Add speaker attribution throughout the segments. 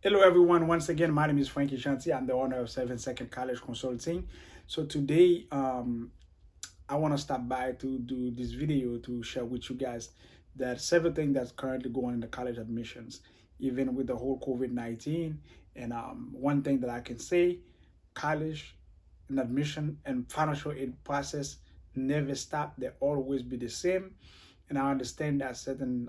Speaker 1: Hello, everyone. Once again, my name is Frankie Shanti. I'm the owner of 7 Second College Consulting. So today, I want to stop by to do this video to share with you guys that several things that's currently going in the college admissions, even with the whole COVID-19. And one thing that I can say, college and admission and financial aid process never stop. They always be the same. And I understand that certain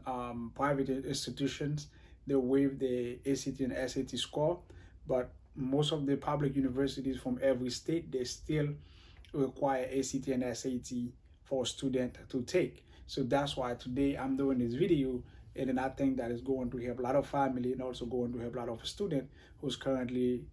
Speaker 1: private institutions they waive the ACT and SAT score, but most of the public universities from every state they still require ACT and SAT for a student to take. So that's why today I'm doing this video, and then I think that is going to help a lot of family and also going to help a lot of student who's currently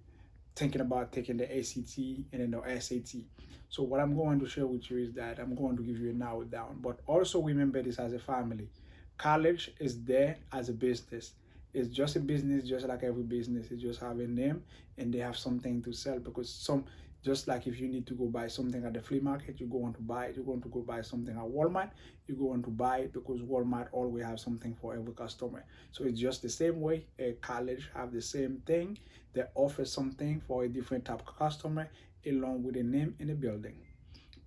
Speaker 1: thinking about taking the ACT and then the SAT. So what I'm going to share with you is that I'm going to give you a narrow down, but also remember this as a family. College is there as a business. It's just a business, just like every business. It just have a name and they have something to sell because just like if you need to go buy something at the flea market, you go on to buy it. You're going to go buy something at Walmart, you go on to buy it because Walmart always have something for every customer. So it's just the same way a college have the same thing. They offer something for a different type of customer along with a name and a building.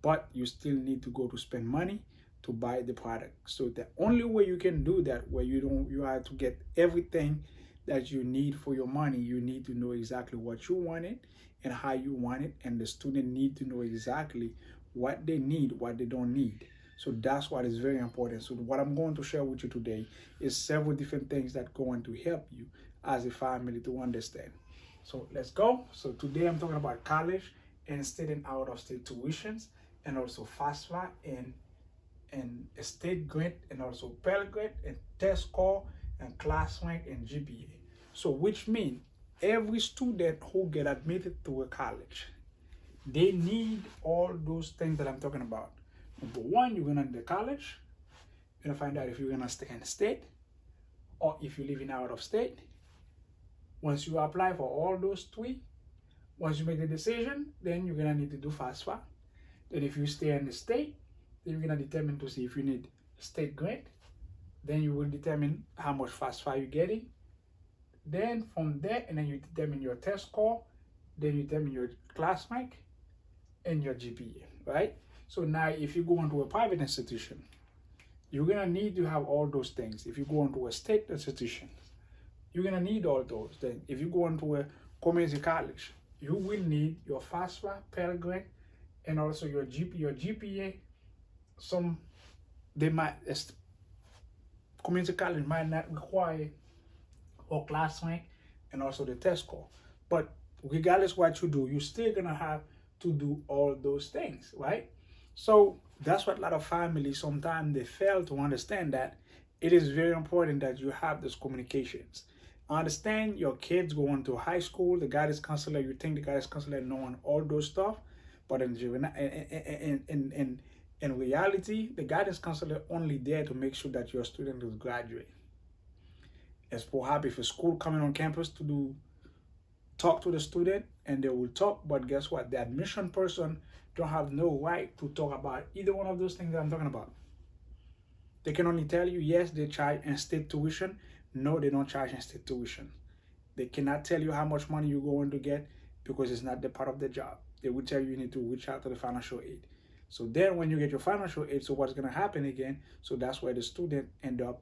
Speaker 1: But you still need to go to spend money to buy the product. So the only way you can do that, where you have to get everything that you need for your money, you need to know exactly what you want it and how you want it, and the student need to know exactly what they need, what they don't need. So that's what is very important. So what I'm going to share with you today is several different things that are going to help you as a family to understand. So let's go. So today I'm talking about college and state and out of state tuitions and also FAFSA and a state grant and also Pell Grant and test score and class rank and GPA. So which means every student who get admitted to a college, they need all those things that I'm talking about. Number one, you're gonna the college, you're gonna find out if you're gonna stay in the state or if you're living out of state. Once you apply for all those three, once you make the decision, then you're gonna need to do FAFSA. Then if you stay in the state, then you're gonna determine to see if you need state grant. Then you will determine how much FAFSA you're getting. Then from there, and then you determine your test score. Then you determine your class rank and your GPA, right? So now if you go into a private institution, you're gonna need to have all those things. If you go into a state institution, you're gonna need all those. Then if you go into a community college, you will need your FAFSA, Pell Grant, and also your GPA. Some they might community college might not require or class rank and also the test score. But regardless what you do, you're still gonna have to do all those things, right? So that's what a lot of families sometimes they fail to understand, that it is very important that you have those communications. I understand your kids going to high school, the guidance counselor, you think the guidance counselor knowing all those stuff, but in reality, the guidance counselor only there to make sure that your student is graduate. As perhaps if a school coming on campus to do talk to the student and they will talk, but guess what? The admission person don't have no right to talk about either one of those things that I'm talking about. They can only tell you yes, they charge in-state tuition. No, they don't charge in-state tuition. They cannot tell you how much money you're going to get because it's not the part of the job. They will tell you need to reach out to the financial aid. So then when you get your financial aid, so what's going to happen again? So that's where the student end up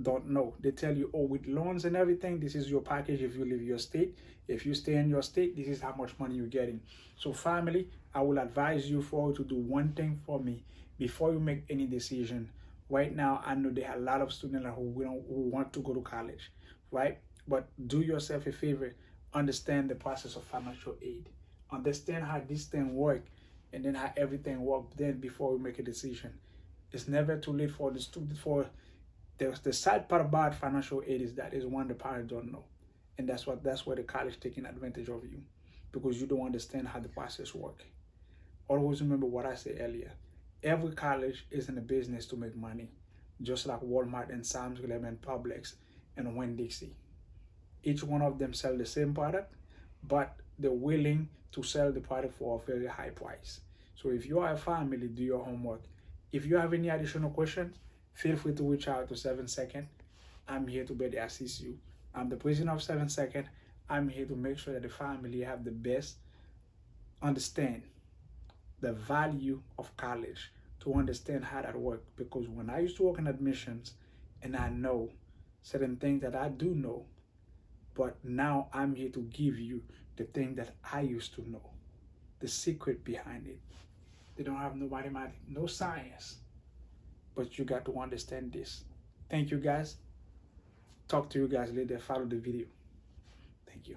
Speaker 1: don't know. They tell you, oh, with loans and everything, this is your package if you leave your state. If you stay in your state, this is how much money you're getting. So family, I will advise you for to do one thing for me before you make any decision. Right now, I know there are a lot of students who want to go to college, right? But do yourself a favor, understand the process of financial aid. Understand how this thing work and then how everything work then before we make a decision. It's never too late for the student for the sad part about financial aid is that is one the parents don't know, and that's where the college taking advantage of you because you don't understand how the process work. Always remember what I said earlier. Every college is in a business to make money, just like Walmart and Sam's Club and Publix and Winn-Dixie. Each one of them sell the same product, but they're willing to sell the product for a very high price. So if you are a family, do your homework. If you have any additional questions, feel free to reach out to 7 Second. I'm here to better assist you. I'm the president of 7 Second. I'm here to make sure that the family have the best understand the value of college, to understand how that works. Because when I used to work in admissions, and I know certain things that I do know, but now I'm here to give you the thing that I used to know, the secret behind it. They don't have no mathematics, no science, but you got to understand this. Thank you guys. Talk to you guys later. Follow the video. Thank you.